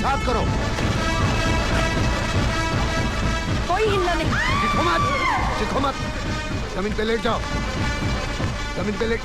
साथ करो। कोई हिलना नहीं। चिखो मत, जमीन पे लेट जाओ, जमीन पे लेट।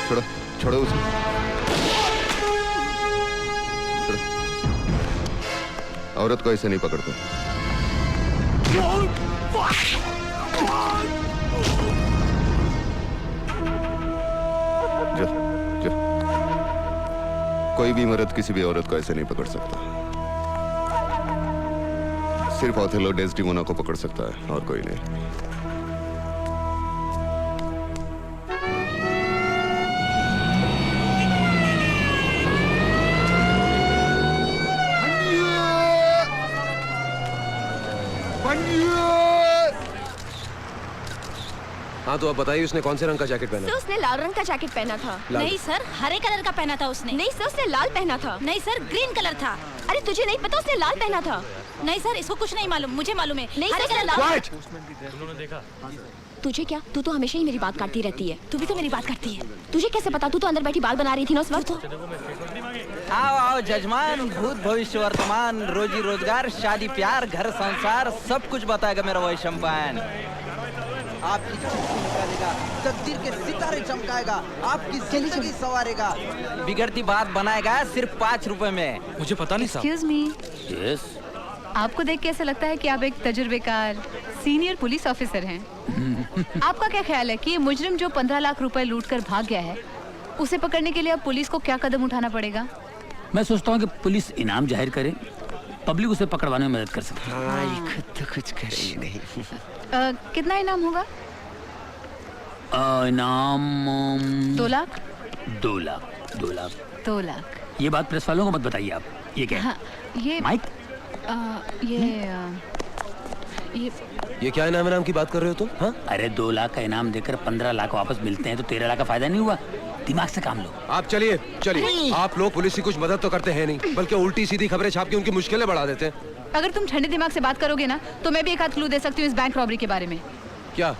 छोड़ो, छोड़ो उसे। छोड़ो। औरत को ऐसे नहीं पकड़ते। जो, जो। कोई भी मर्द किसी भी औरत को ऐसे नहीं पकड़ सकता। सिर्फ ओथेलो डेस्टिमोना को पकड़ सकता है और कोई नहीं। हाँ तो अब बताइए उसने कौन से रंग का जैकेट पहना? सर उसने लाल रंग का जैकेट पहना था। नहीं सर, हरे कलर का पहना था उसने। नहीं सर उसने लाल पहना था। नहीं सर, ग्रीन कलर था। अरे तुझे नहीं पता उसने लाल पहना था? नहीं सर, इसको कुछ नहीं मालूम, मुझे मालूम है। नहीं हरे सर, कलर लाल। तुझे क्या? तू तो हमेशा ही मेरी बात काटती रहती है। तू भी तो मेरी बात करती है। तुझे कैसे पता? तू तो अंदर बैठी बाल बना रही थी ना उस वक्त। आओ आओ जजमान, भूत भविष्य वर्तमान, रोजी रोजगार, शादी प्यार, घर संसार, सब कुछ बताएगा मेरा वही शैंपेन। आपकी चिट्ठी निकालेगा, तकदीर के सितारे चमकाएगा, आपकी जिंदगी संवारेगा, बिगड़ती बात बनाएगा सिर्फ 5 रुपए में। मुझे पता नहीं साहब। Excuse me, yes. आपको देख के ऐसा लगता है कि आप एक तजुर्बेकार सीनियर पुलिस ऑफिसर हैं। आपका क्या ख्याल है कि ये मुजरिम जो 15 लाख रुपए लूट कर भाग गया है, उसे पकड़ने के लिए अब पुलिस को क्या कदम उठाना पड़ेगा? मैं सोचता हूँ कि पुलिस इनाम जाहिर करे, पब्लिक उसे पकड़वाने में मदद कर सकती है। हाँ, ये खुद तो कुछ करे ही नहीं। कितना इनाम होगा? इनाम 2 लाख। 2 लाख 2 लाख 2 लाख। ये बात प्रेस वालों को मत बताइए आप। ये क्या है? हाँ, ये माइक। ये क्या इनाम की बात कर रहे हो तुम? हाँ? अरे 2 लाख का इनाम देकर 15 लाख वापस मिलते हैं तो 13 लाख का फायदा नहीं हुआ? दिमाग से काम लो। आप चलिए चलिए। आप लोग पुलिस की कुछ मदद तो करते हैं नहीं, बल्कि उल्टी सीधी खबरें छाप के उनकी मुश्किलें बढ़ा देते हैं। अगर तुम ठंडे दिमाग से बात करोगे ना तो मैं भी एक आध क्लू दे सकती हूँ इस बैंक रॉबरी के बारे में। क्या?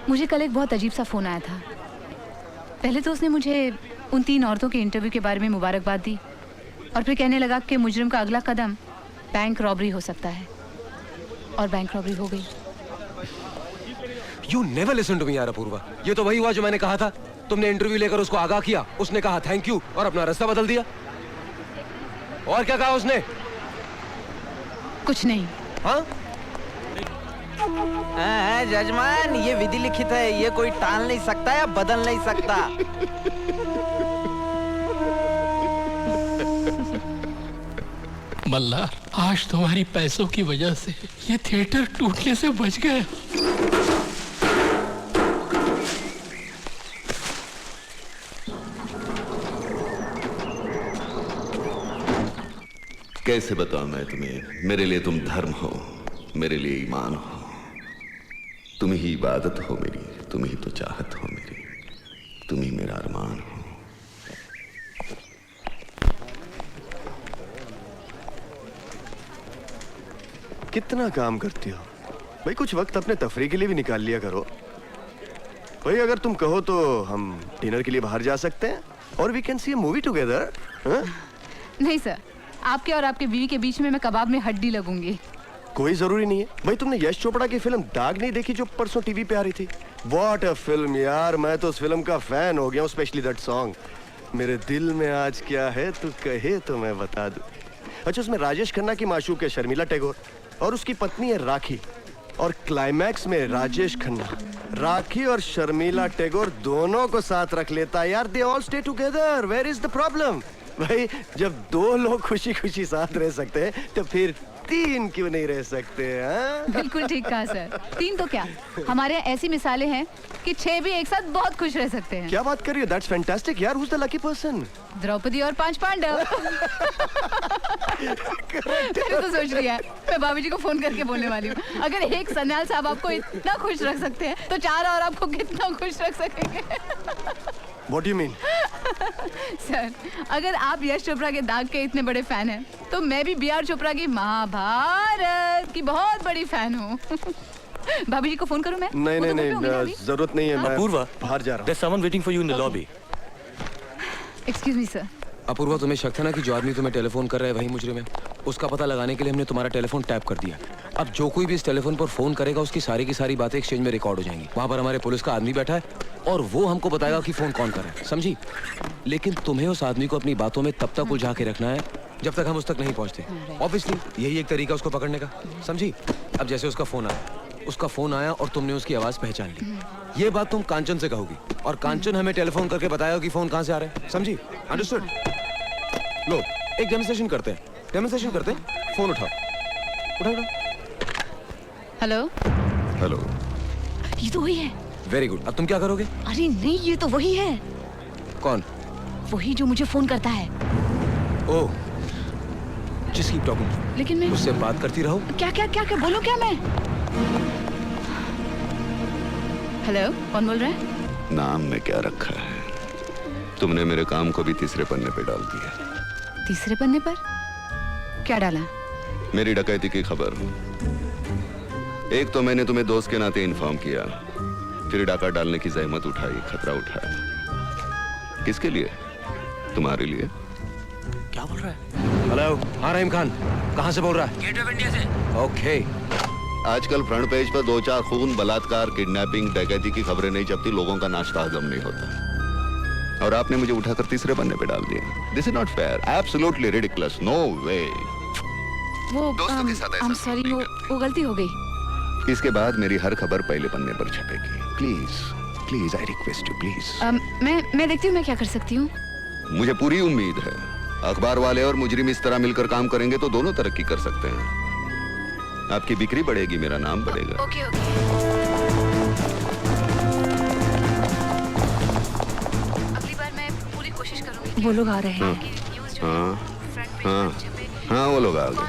मुझे कल एक बहुत अजीब सा फोन आया था। पहले तो उसने मुझे उन 3 औरतों के इंटरव्यू के बारे में मुबारकबाद दी और फिर कहने लगा कि मुजरिम का अगला कदम बैंक रॉबरी हो सकता है, और बैंक रॉबरी हो गई। You never listen to me यार अपूर्वा। ये तो वही हुआ जो मैंने कहा था। तुमने इंटरव्यू लेकर उसको आगाह किया, उसने कहा थैंक यू और अपना रास्ता बदल दिया। और क्या कहा उसने? कुछ नहीं। हाँ? जजमान, ये विधि लिखित है, ये कोई टाल नहीं सकता या बदल नहीं सकता। मल्हार, आज तुम्हारी पैसों की वजह से ये थिएटर टूटने से बच गए। कैसे बताऊं मैं तुम्हें? मेरे लिए तुम धर्म हो, मेरे लिए ईमान हो, तुम ही इबादत हो मेरी, तुम ही तो चाहत हो मेरी, तुम ही मेरा अरमान हो। कितना काम करती हो भाई, कुछ वक्त अपने तफरी के लिए भी निकाल लिया करो भाई। अगर तुम कहो तो हम डिनर के लिए बाहर जा सकते हैं और we can see a movie together. नहीं सर, आपके और आपके बीवी के बीच में मैं कबाब में हड्डी लगूंगी। कोई जरूरी नहीं है भाई। तुमने यश चोपड़ा की फिल्म दाग नहीं देखी जो परसों टीवी पे आ रही थी? व्हाट अ फिल्म यार, मैं तो उस फिल्म का फैन हो गया हूँ, स्पेशली दैट सॉन्ग, मेरे दिल में आज क्या है तू कहे तो मैं बता दूं। अच्छा, उसमें राजेश खन्ना की माशूक है शर्मिला टैगोर और उसकी पत्नी है राखी, और क्लाइमैक्स में राजेश खन्ना राखी और शर्मिला टैगोर दोनों को साथ रख लेता यार। They all stay together. Where is the problem? भाई जब दो लोग खुशी खुशी साथ रह सकते हैं तो फिर तीन क्यों नहीं रह सकते? हाँ? बिल्कुल ठीक कहा सर। 3 तो क्या, हमारे यहाँ ऐसी मिसालें हैं कि 6 भी एक साथ बहुत खुश रह सकते हैं। क्या बात कर रही हो? दैट्स फैंटास्टिक यार। Who's the lucky person? Draupadi और 5 पांडव। मैंने तो सोच लिया है, मैं भाभी जी को फोन करके बोलने वाली हूँ। अगर एक सन्याल साहब आपको इतना खुश रख सकते हैं तो 4 और आपको कितना खुश रख सकेंगे? What do you mean? Sir, अगर आप यश चोपड़ा के दाग के इतने बड़े फैन हैं, तो मैं भी बी.आर. चोपड़ा की महाभारत की बहुत बड़ी फैन हूँ। भाभी जी को फोन करूँ मैं? नहीं, जरूरत नहीं है। मैं अपूर्वा, बाहर जा रहा हूँ। there's someone waiting for you in the lobby. Excuse me sir. Apoorva, तुम्हें शक था ना कि जो आदमी तुम्हें टेलीफोन कर रहा है वही मुजरिम है। उसका पता लगाने के लिए हमने तुम्हारा टेलीफोन टैप कर दिया। अब जो कोई भी इस टेलीफोन पर फोन करेगा उसकी सारी की सारी बातें एक्सचेंज में रिकॉर्ड हो जाएंगी। वहाँ पर हमारे पुलिस का आदमी बैठा है और वो हमको बताएगा कि फोन कौन कर रहा है, समझी? लेकिन तुम्हें उस आदमी को अपनी बातों में तब तक उलझा के रखना है जब तक हम उस तक नहीं पहुँचते। ऑब्वियसली यही एक तरीका उसको पकड़ने का, समझी? अब जैसे उसका फोन आया और तुमने उसकी आवाज पहचान ली, ये बात तुम कांचन से कहोगी और कांचन हमें टेलीफोन करके बताएगा कि फोन कहाँ से आ रहा है, समझी? अंडरस्टूड? लो, एक डेमोंस्ट्रेशन करते हैं। फोन उठाओ। हेलो। हेलो। ये तो वही है। Very good. अब तुम क्या करोगे? अरे नहीं, ये तो वही है। कौन? वही जो मुझे फोन करता है। ओह, जस्ट कीप टॉकिंग। लेकिन मैं उससे बात करती रहो। क्या बोलूं क्या मैं? हेलो, कौन बोल रहा है? नाम में क्या रखा है? तुमने मेरे काम को भी तीसरे पन्ने पे डाल दिया। तीसरे पन्ने पर क्या डाला? मेरी डकैती की खबर। एक तो मैंने तुम्हें दोस्त के नाते इन्फॉर्म किया, फिर डाका डालने की जहमत उठाई, खतरा उठाया। किसके लिए? तुम्हारे लिए। क्या बोल रहा है? हेलो, हाँ रहीम खान, कहाँ से बोल रहा है? गेट ऑफ इंडिया से। ओके। आजकल फ्रंट पेज पर 2-4 खून, बलात्कार, किडनैपिंग, डकैती की खबरें नहीं छपती, लोगों का नाश्ता हजम नहीं होता। और आपने मुझे उठाकर तीसरे पन्ने पे डाल दिया। This is not fair, absolutely ridiculous, no way. वो दोस्तों के साथ ऐसा सॉरी, नहीं वो गलती हो गई। इसके बाद मेरी हर खबर पहले पन्ने पर छपेगी। Please I request you, please. मैं देखती हूँ मैं क्या कर सकती हूँ। मुझे पूरी उम्मीद है अखबार वाले और मुजरिम इस तरह मिलकर काम करेंगे तो दोनों तरक्की कर सकते हैं। आपकी बिक्री बढ़ेगी, मेरा नाम बढ़ेगा। ओके। अगली बार मैं पूरी कोशिश करूंगी। वो लोग आ रहे हैं। हाँ, वो लोग आ गए।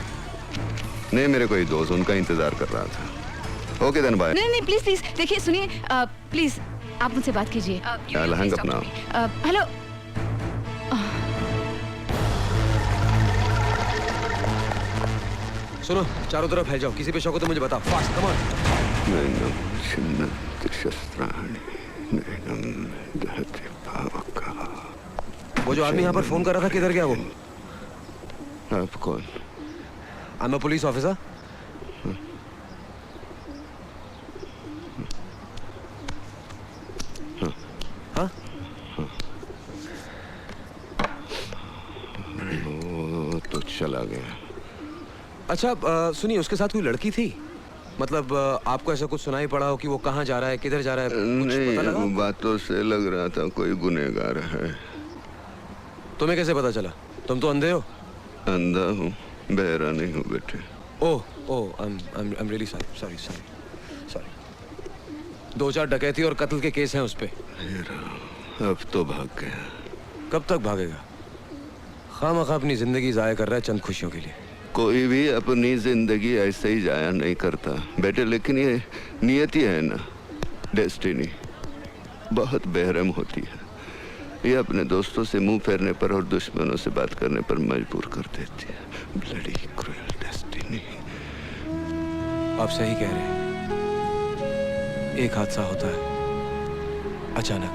नहीं, मेरे कोई दोस्त उनका इंतजार कर रहा था। Okay then, bye. नहीं प्लीज देखिए, सुनिए, प्लीज आप मुझसे बात कीजिए। हंग अपना। हेलो। सुनो, चारों तरफ फैल जाओ, किसी पे शक हो तो मुझे बताओ। Fast, come on. वो जो आदमी यहाँ पर फोन कर रहा था, किधर गया वो? आप कौन? I am a police officer. हाँ? वो तो चला गया। अच्छा, सुनिए, उसके साथ कोई लड़की थी? मतलब आपको ऐसा कुछ सुनाई पड़ा हो कि वो कहाँ जा रहा है, किधर जा रहा है? कुछ पता लगा? नहीं, बातों से लग रहा था कोई गुनहगार है। तुम्हें कैसे पता चला? तुम तो अंधे हो। अंधा हूँ, बहरा नहीं हूँ बेटे। ओह, आई एम रियली सॉरी। 2-4 डकैती और कत्ल के केस हैं उस पे। अब तो भाग गया। कब तक भागेगा? खामखा अपनी जिंदगी जाया कर रहा है चंद खुशियों के लिए। कोई भी अपनी जिंदगी ऐसे ही जाया नहीं करता बेटे, लेकिन ये नियति है ना, डेस्टिनी, बहुत बेरहम होती है। ये अपने दोस्तों से मुंह फेरने पर और दुश्मनों से बात करने पर मजबूर कर देती है। Bloody cruel destiny. आप सही कह रहे हैं। एक हादसा होता है, अचानक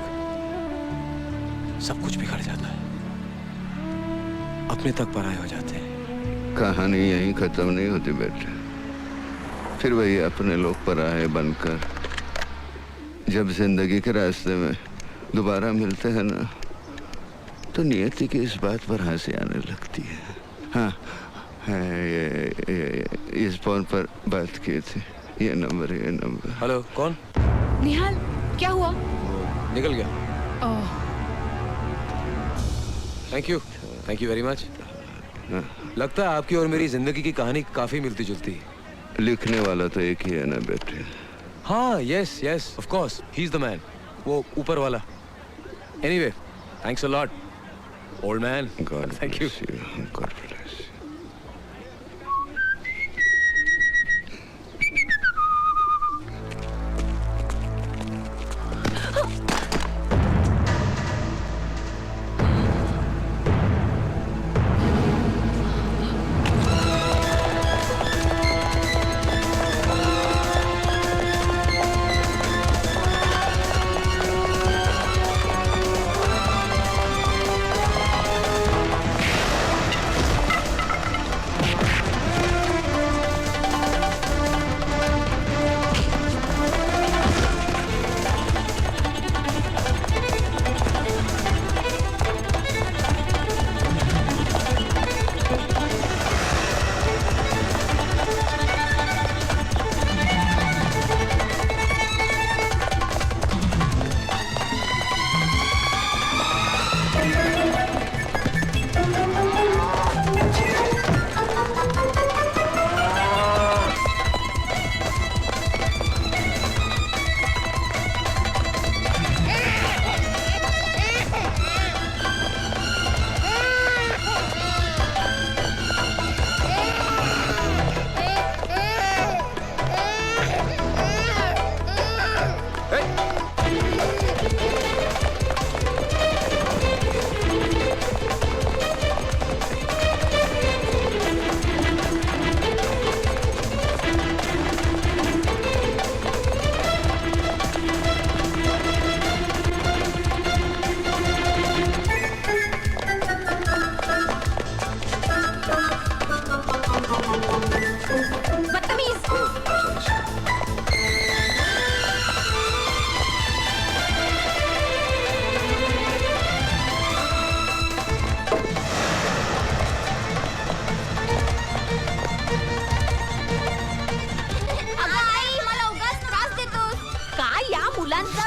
सब कुछ बिगड़ जाता है, अपने तक पराये हो जाते हैं। कहानी यहीं खत्म नहीं होती बेटे, फिर वही अपने लोग पराये बनकर जब जिंदगी के रास्ते में दोबारा मिलते हैं ना, तो नियति की इस बात पर हंसी आने लगती है। हाँ, ये इस फोन पर बात की थी। ये नंबर। हेलो, कौन? निहाल। क्या हुआ? निकल गया। ओह, थैंक यू वेरी मच। लगता है आपकी और मेरी जिंदगी की कहानी काफी मिलती जुलती है। लिखने वाला तो एक ही है ना बेटे। हाँ, yes yes of course, he is the man, वो ऊपर वाला। Anyway, thanks a lot old man. God thank you. God bless you.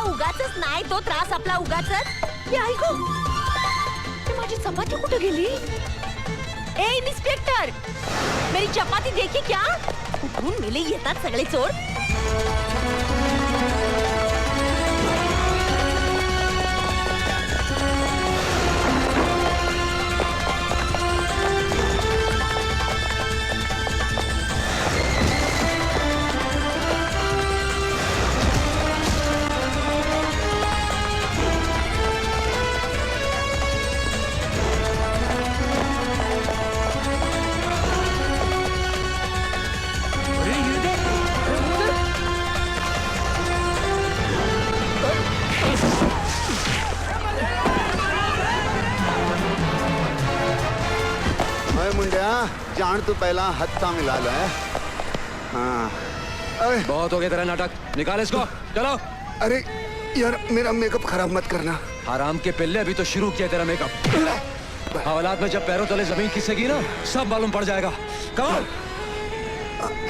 उगाचच नाही तो त्रास आपला उगाचच. हे ऐकू ते माझी चपाती कुठे गेली? ए इन्स्पेक्टर, मेरी चपाती देखी क्या? कुठून मेले येतात सगळे चोर. जान तू पहला हत्था मिला लो है. हाँ. बहुत हो गया तेरा नाटक, निकाल इसको, चलो. अरे यार मेरा मेकअप खराब मत करना. आराम के पहले अभी तो शुरू किया तेरा मेकअप. हवालात में जब पैरों तले जमीन खिसकेगी ना सब मालूम पड़ जाएगा. कमाल.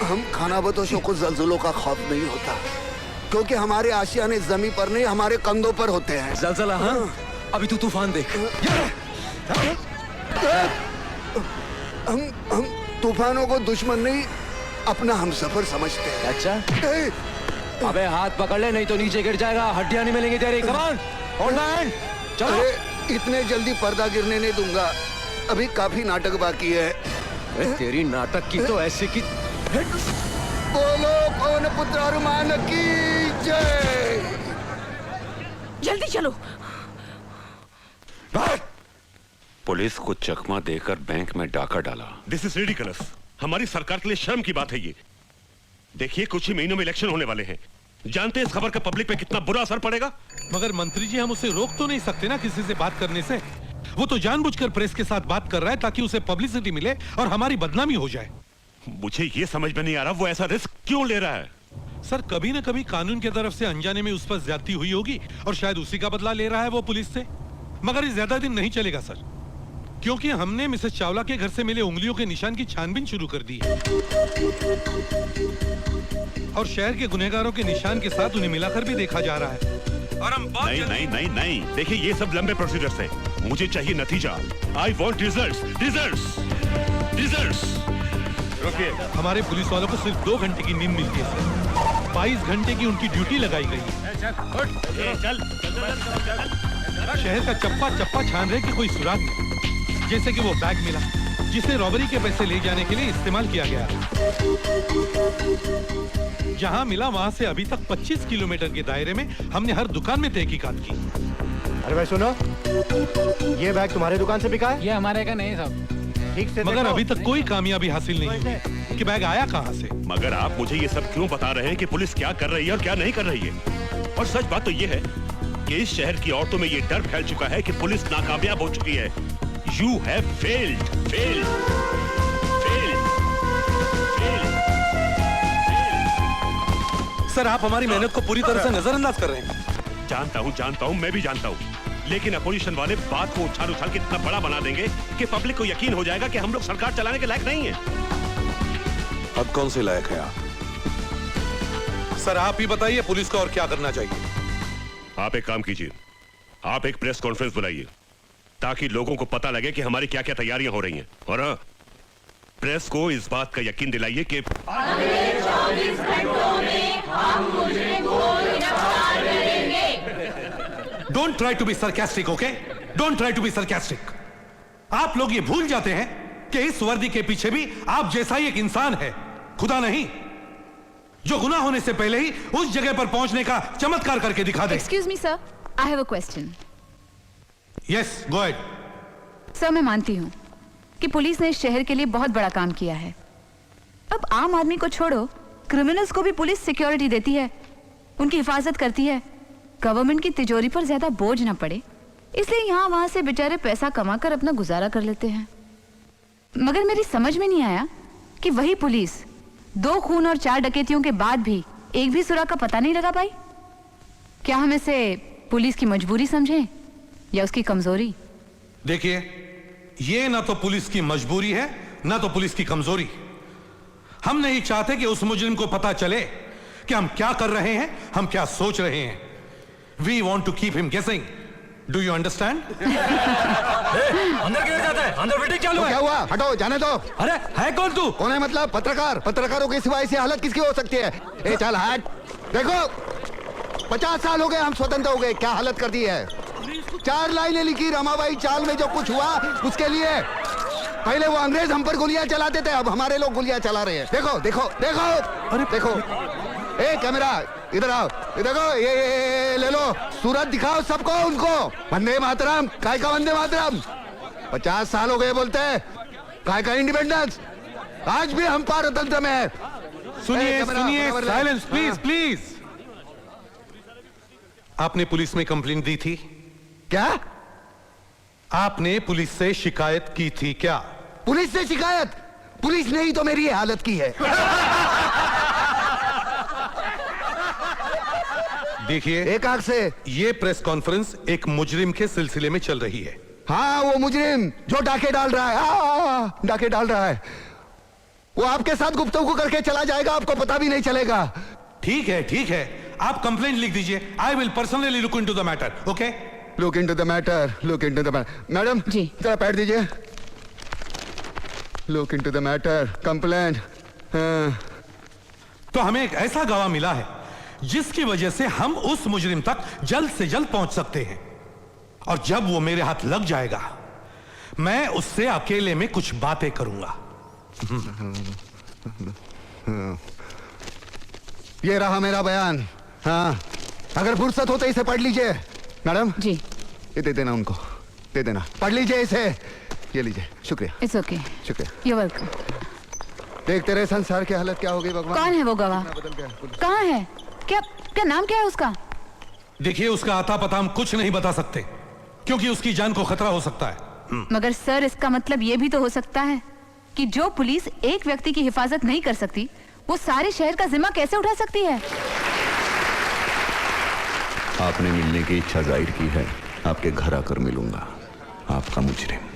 हम खानाबदोशों को जल्जलों का खौफ नहीं होता क्योंकि हमारे आशियाने जमीन पर नहीं हमारे कंधों पर होते हैं. जलजला? हाँ, अभी तू तूफान देख. हम तूफानों को दुश्मन नहीं अपना हमसफर समझते हैं. अच्छा. अबे हाथ पकड़ ले नहीं तो नीचे गिर जाएगा, हड्डियां नहीं मिलेंगी तेरी. कम ऑन ओल्ड मैन, चलो. इतने जल्दी पर्दा गिरने नहीं दूंगा, अभी काफी नाटक बाकी है. तेरी नाटक की तो ऐसे की. बोलो पवन पुत्र हनुमान की जय. जल्दी चलो. पुलिस को चकमा देकर बैंक में डाका डाला. This is ridiculous. हमारी सरकार के लिए शर्म की बात है ये. देखिए कुछ ही महीनों में इलेक्शन होने वाले हैं. जानते हैं इस खबर का पब्लिक पे कितना बुरा असर पड़ेगा. मगर मंत्री जी हम उसे रोक तो नहीं सकते ना किसी से बात करने से. वो तो जानबूझकर प्रेस के साथ बात कर रहा है ताकि उसे पब्लिसिटी मिले और हमारी बदनामी हो जाए. मुझे ये समझ में नहीं आ रहा वो ऐसा रिस्क क्यों ले रहा है. सर कभी न कभी कानून की तरफ से अनजाने में उस पर ज्यादती हुई होगी और शायद उसी का बदला ले रहा है वो पुलिस से. मगर ये ज्यादा दिन नहीं चलेगा सर, क्योंकि हमने मिसेस चावला के घर से मिले उंगलियों के निशान की छानबीन शुरू कर दी है और शहर के गुनहगारों के निशान के साथ उन्हें मिलाकर भी देखा जा रहा है. और हम बहुत नहीं नहीं नहीं नहीं, देखिए ये सब लंबे प्रोसीजर्स हैं। मुझे चाहिए नतीजा। I want results, results, results. रुकिए, हमारे पुलिस वालों को सिर्फ 2 घंटे की नींद मिलती है सर। 22 घंटे की उनकी ड्यूटी लगाई गई है। शहर का चप्पा चप्पा छान रहे कि कोई सुराग नहीं। जैसे कि वो बैग मिला जिसे रॉबरी के पैसे ले जाने के लिए इस्तेमाल किया गया। जहां मिला वहां से अभी तक 25 किलोमीटर के दायरे में हमने हर दुकान में तहकीकात की। अरे भाई सुनो, ये बैग तुम्हारे दुकान से बिका है? ये हमारे का नहीं साहब। ठीक से मगर देखो। अभी तक कोई कामयाबी हासिल नहीं हुई कि बैग आया कहां से। मगर आप मुझे ये सब क्यों बता रहे हैं कि पुलिस क्या कर रही है और क्या नहीं कर रही है? और सच बात तो ये है कि इस शहर की औरतों में ये डर फैल चुका है कि पुलिस नाकामयाब हो चुकी है। You have failed, failed, failed, failed, failed. Sir, आप हमारी मेहनत को पूरी तरह से नजरअंदाज कर रहे हैं। जानता हूँ, मैं भी जानता हूँ। लेकिन अपोजिशन वाले बात को उछाल उछाल के इतना बड़ा बना देंगे कि पब्लिक को यकीन हो जाएगा कि हम लोग सरकार चलाने के लायक नहीं है। अब कौन से लायक है आप? सर, आप ही बताइए पुलिस को और क्या करना चाहिए। आप एक काम कीजिए, आप एक प्रेस कॉन्फ्रेंस बुलाइए ताकि लोगों को पता लगे कि हमारी क्या क्या तैयारियां हो रही हैं। और हाँ, प्रेस को इस बात का यकीन दिलाइए कि अगले 24 घंटों में हम मुजरिम को गिरफ्तार करेंगे। Don't try to be sarcastic, okay? Don't try to be sarcastic. आप लोग ये भूल जाते हैं कि इस वर्दी के पीछे भी आप जैसा ही एक इंसान है, खुदा नहीं, जो गुनाह होने से पहले ही उस जगह पर पहुंचने का चमत्कार करके दिखा दे। Excuse me sir, I have a question. Yes, go ahead. Sir, मैं मानती हूँ कि पुलिस ने इस शहर के लिए बहुत बड़ा काम किया है। अब आम आदमी को छोड़ो, क्रिमिनल्स को भी पुलिस सिक्योरिटी देती है, उनकी हिफाजत करती है, गवर्नमेंट की तिजोरी पर ज्यादा बोझ ना पड़े, इसलिए यहाँ वहां से बेचारे पैसा कमाकर अपना गुजारा कर लेते हैं। मगर मेरी समझ में नहीं आया कि वही पुलिस 2 खून और 4 डकैतियों के बाद भी एक भी सुराग का पता नहीं लगा पाई। क्या हम इसे पुलिस की मजबूरी समझें या उसकी कमजोरी? देखिए, ये ना तो पुलिस की मजबूरी है ना तो पुलिस की कमजोरी। हम नहीं चाहते कि उस मुजरिम को पता चले कि हम क्या कर रहे हैं, हम क्या सोच रहे हैं। We want to keep him guessing. Do you understand? अंदर क्यों जाता है? अंदर मीटिंग चालू है। क्या हुआ? हटो, जाने दो। अरे है कौन तू? कौन है मतलब? पत्रकार। पत्रकारों के सिवाय ऐसी हालत किसकी हो सकती है? ए चल हट। देखो, 50 साल हो गए हम स्वतंत्र हो गए, क्या हालत कर दी है। 4 लाइनें लिखी रमाबाई चाल में, जो कुछ हुआ उसके लिए। पहले वो अंग्रेज हम पर गोलियां चलाते थे, अब हमारे लोग गोलियां चला रहे हैं। देखो देखो देखो, अरे देखो, ए कैमरा इधर आओ, देखो ये ले लो, सूरत दिखाओ सबको, उनको। वंदे मातरम, काय का वंदे मातरम? 50 साल हो गए बोलते हैं, काय का इंडिपेंडेंस? आज भी हम पारतंत्र में है। सुनिए सुनिए, साइलेंस प्लीज प्लीज। आपने पुलिस में कंप्लेंट दी थी क्या? आपने पुलिस से शिकायत की थी क्या? पुलिस से शिकायत? पुलिस ने ही तो मेरी हालत की है। देखिए, एक आंख से ये प्रेस कॉन्फ्रेंस एक मुजरिम के सिलसिले में चल रही है। हाँ, वो मुजरिम जो डाके डाल रहा है, डाके डाल रहा है, वो आपके साथ गुफ्तगू करके चला जाएगा, आपको पता भी नहीं चलेगा। ठीक है, आप कंप्लेंट लिख दीजिए। I will personally look into the matter, okay? Look into the matter, look into the matter. Madam ji. जरा पैड दीजिए। Look into the matter, complaint. तो हमें एक ऐसा गवाह मिला है जिसकी वजह से हम उस मुजरिम तक जल्द से जल्द पहुंच सकते हैं। और जब वो मेरे हाथ लग जाएगा, मैं उससे अकेले में कुछ बातें करूंगा। ये रहा मेरा बयान। हाँ, अगर फुर्सत हो तो इसे पढ़ लीजिए। मैडम जी। ये दे देना उनको, दे देना, पढ़ लीजिए इसे। ये लीजिए, शुक्रिया। इट्स ओके, शुक्रिया। You welcome. देखते रहे संसार की हालत क्या हो गई भगवान। कौन है वो गवाह? कहाँ है? क्या क्या नाम क्या है उसका? देखिए, उसका आता पता हम कुछ नहीं बता सकते क्योंकि उसकी जान को खतरा हो सकता है। मगर सर, इसका मतलब ये भी तो हो सकता है कि जो पुलिस एक व्यक्ति की हिफाजत नहीं कर सकती, वो सारे शहर का जिम्मा कैसे उठा सकती है? आपने मिलने की इच्छा जाहिर की है, आपके घर आकर मिलूंगा, आपका मुजरिम।